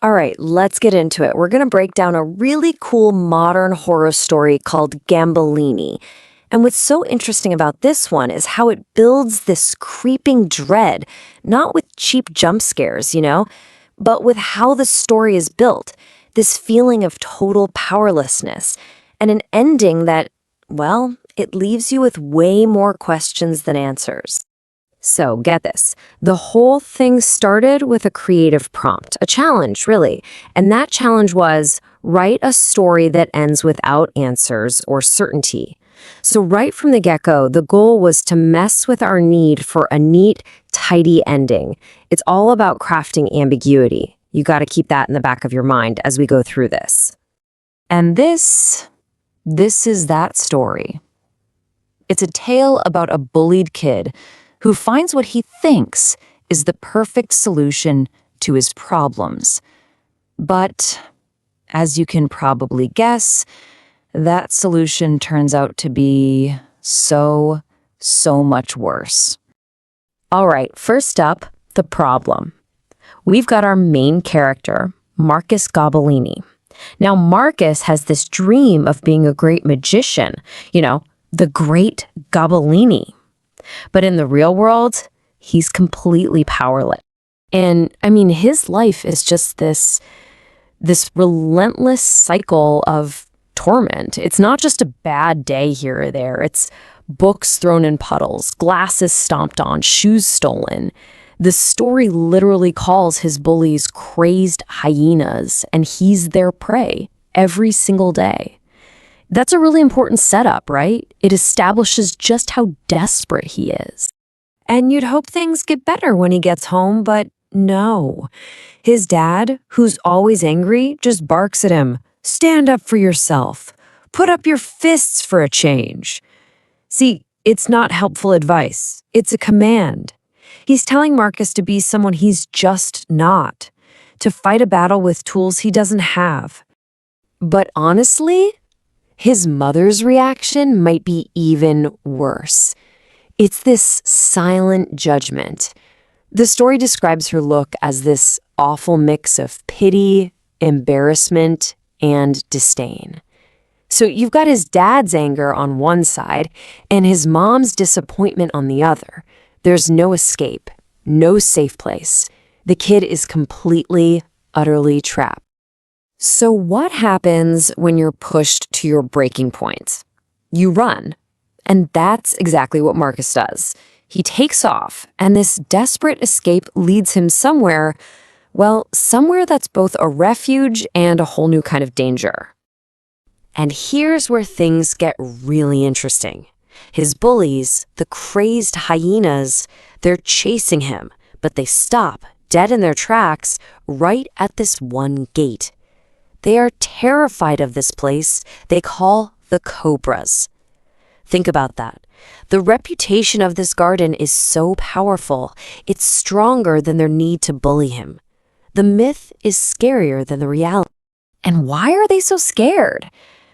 All right, let's get into it. We're going to break down a really cool modern horror story called Gambolini. And what's so interesting about this one is how it builds this creeping dread, not with cheap jump scares, but with how the story is built, this feeling of total powerlessness, and an ending that, well, it leaves you with way more questions than answers. So, get this. The whole thing started with a creative prompt, a challenge, really. And that challenge was, write a story that ends without answers or certainty. So right from the get-go, the goal was to mess with our need for a neat, tidy ending. It's all about crafting ambiguity. You got to keep that in the back of your mind as we go through this. And this is that story. It's a tale about a bullied kid who finds what he thinks is the perfect solution to his problems. But, as you can probably guess, that solution turns out to be so much worse. All right, first up, the problem. We've got our main character, Marcus Gambolini. Now, Marcus has this dream of being a great magician, the Great Gambolini. But in the real world, he's completely powerless. And his life is just this relentless cycle of torment. It's not just a bad day here or there. It's books thrown in puddles, glasses stomped on, shoes stolen. The story literally calls his bullies crazed hyenas, and he's their prey every single day. That's a really important setup, right? It establishes just how desperate he is. And you'd hope things get better when he gets home, but no. His dad, who's always angry, just barks at him. Stand up for yourself. Put up your fists for a change. See, it's not helpful advice. It's a command. He's telling Marcus to be someone he's just not, to fight a battle with tools he doesn't have. But honestly, his mother's reaction might be even worse. It's this silent judgment. The story describes her look as this awful mix of pity, embarrassment, and disdain. So you've got his dad's anger on one side and his mom's disappointment on the other. There's no escape, no safe place. The kid is completely, utterly trapped. So what happens when you're pushed to your breaking point? You run. And that's exactly what Marcus does. He takes off, and this desperate escape leads him somewhere that's both a refuge and a whole new kind of danger. And here's where things get really interesting. His bullies, the crazed hyenas, they're chasing him, but they stop dead in their tracks right at this one gate. They are terrified of this place they call the Cobras. Think about that. The reputation of this garden is so powerful, it's stronger than their need to bully him. The myth is scarier than the reality. And why are they so scared?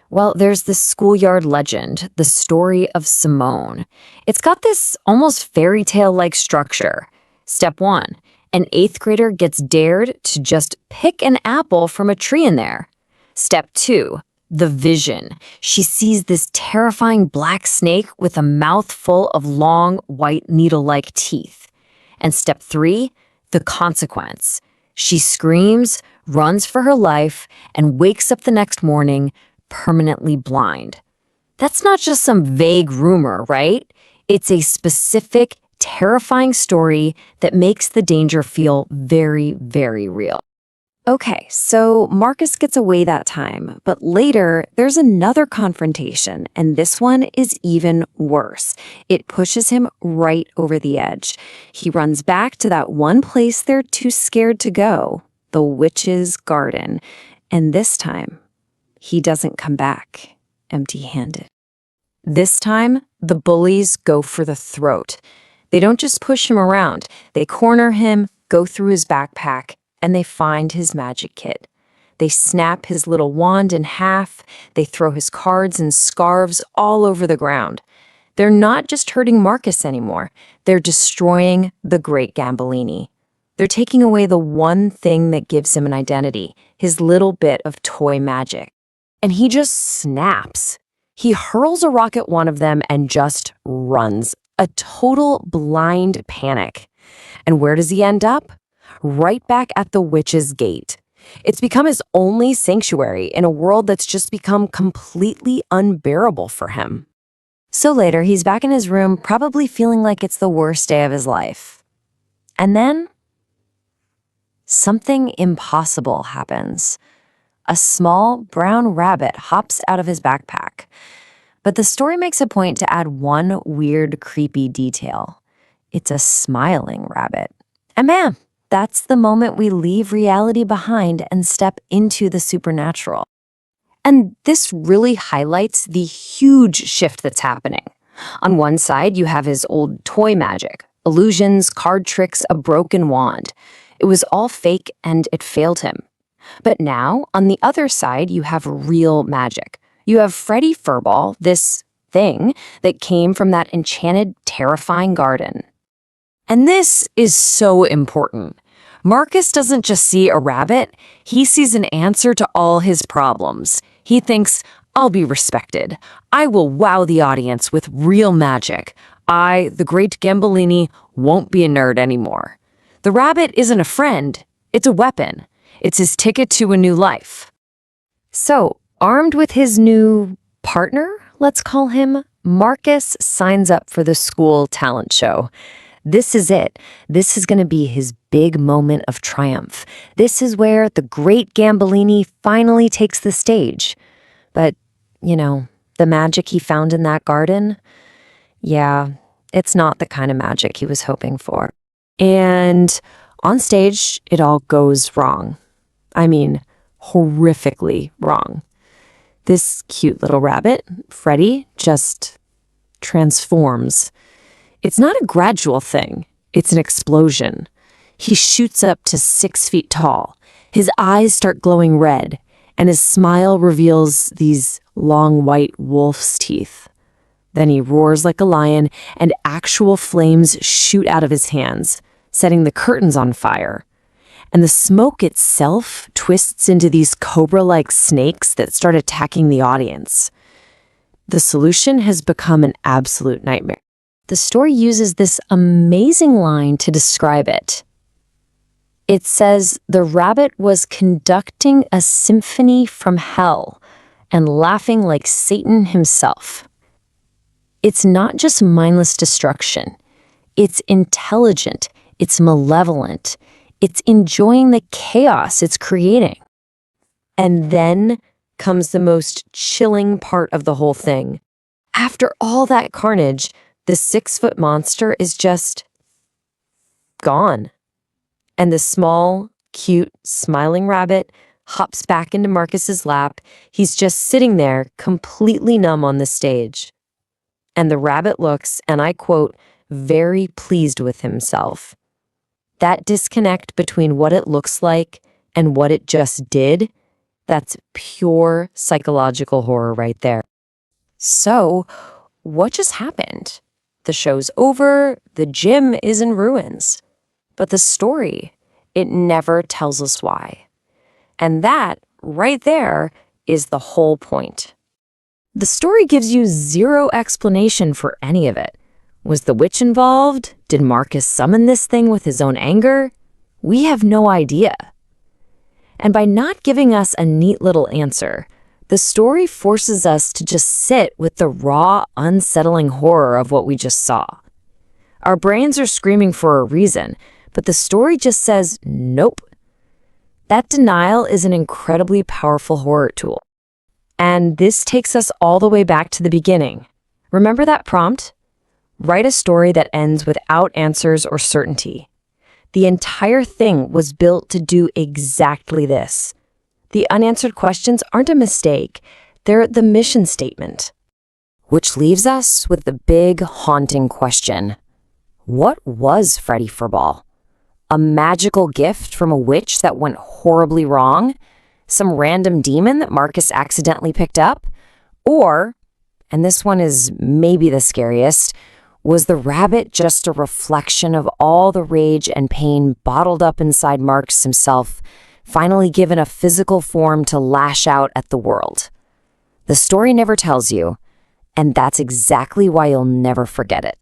Well, there's this schoolyard legend, the story of Simone. It's got this almost fairy tale-like structure. Step 1. An 8th grader gets dared to just pick an apple from a tree in there. Step 2. The vision. She sees this terrifying black snake with a mouth full of long, white, needle-like teeth. And step 3. The consequence. She screams, runs for her life, and wakes up the next morning permanently blind. That's not just some vague rumor, right? It's a specific, terrifying story that makes the danger feel very, very real. Okay, so Marcus gets away that time, but later there's another confrontation, and this one is even worse. It pushes him right over the edge. He runs back to that one place they're too scared to go, the witch's garden, and this time, he doesn't come back empty-handed. This time, the bullies go for the throat. They don't just push him around. They corner him, go through his backpack, and they find his magic kit. They snap his little wand in half. They throw his cards and scarves all over the ground. They're not just hurting Marcus anymore. They're destroying the Great Gambolini. They're taking away the one thing that gives him an identity, his little bit of toy magic. And he just snaps. He hurls a rock at one of them and just runs. A total blind panic. And where does he end up? Right back at the witch's gate. It's become his only sanctuary in a world that's just become completely unbearable for him. So later, he's back in his room, probably feeling like it's the worst day of his life. And then, something impossible happens. A small brown rabbit hops out of his backpack. But the story makes a point to add one weird, creepy detail. It's a smiling rabbit. And man, that's the moment we leave reality behind and step into the supernatural. And this really highlights the huge shift that's happening. On one side, you have his old toy magic, illusions, card tricks, a broken wand. It was all fake and it failed him. But now, on the other side, you have real magic. You have Freddy Furball, this thing that came from that enchanted, terrifying garden. And this is so important. Marcus doesn't just see a rabbit, he sees an answer to all his problems. He thinks, I'll be respected. I will wow the audience with real magic. I, the Great Gambolini, won't be a nerd anymore. The rabbit isn't a friend, it's a weapon. It's his ticket to a new life. So, armed with his new partner, let's call him, Marcus signs up for the school talent show. This is it. This is going to be his big moment of triumph. This is where the Great Gambolini finally takes the stage. But, the magic he found in that garden, yeah, it's not the kind of magic he was hoping for. And on stage, it all goes wrong. I mean, horrifically wrong. This cute little rabbit, Freddy, just transforms. It's not a gradual thing. It's an explosion. He shoots up to 6 feet tall. His eyes start glowing red, and his smile reveals these long white wolf's teeth. Then he roars like a lion, and actual flames shoot out of his hands, setting the curtains on fire. And the smoke itself twists into these cobra-like snakes that start attacking the audience. The solution has become an absolute nightmare. The story uses this amazing line to describe it. It says, the rabbit was conducting a symphony from hell and laughing like Satan himself. It's not just mindless destruction. It's intelligent. It's malevolent. It's enjoying the chaos it's creating. And then comes the most chilling part of the whole thing. After all that carnage, the 6-foot monster is just gone. And the small, cute, smiling rabbit hops back into Marcus's lap. He's just sitting there, completely numb on the stage. And the rabbit looks, and I quote, very pleased with himself. That disconnect between what it looks like and what it just did, that's pure psychological horror right there. So, what just happened? The show's over, the gym is in ruins. But the story, it never tells us why. And that, right there, is the whole point. The story gives you zero explanation for any of it. Was the witch involved? Did Marcus summon this thing with his own anger? We have no idea. And by not giving us a neat little answer, the story forces us to just sit with the raw, unsettling horror of what we just saw. Our brains are screaming for a reason, but the story just says, nope. That denial is an incredibly powerful horror tool. And this takes us all the way back to the beginning. Remember that prompt? Write a story that ends without answers or certainty. The entire thing was built to do exactly this. The unanswered questions aren't a mistake, they're the mission statement. Which leaves us with the big, haunting question. What was Freddy Furball? A magical gift from a witch that went horribly wrong? Some random demon that Marcus accidentally picked up? Or, and this one is maybe the scariest, Was the rabbit just a reflection of all the rage and pain bottled up inside Marx himself, finally given a physical form to lash out at the world? The story never tells you, and that's exactly why you'll never forget it.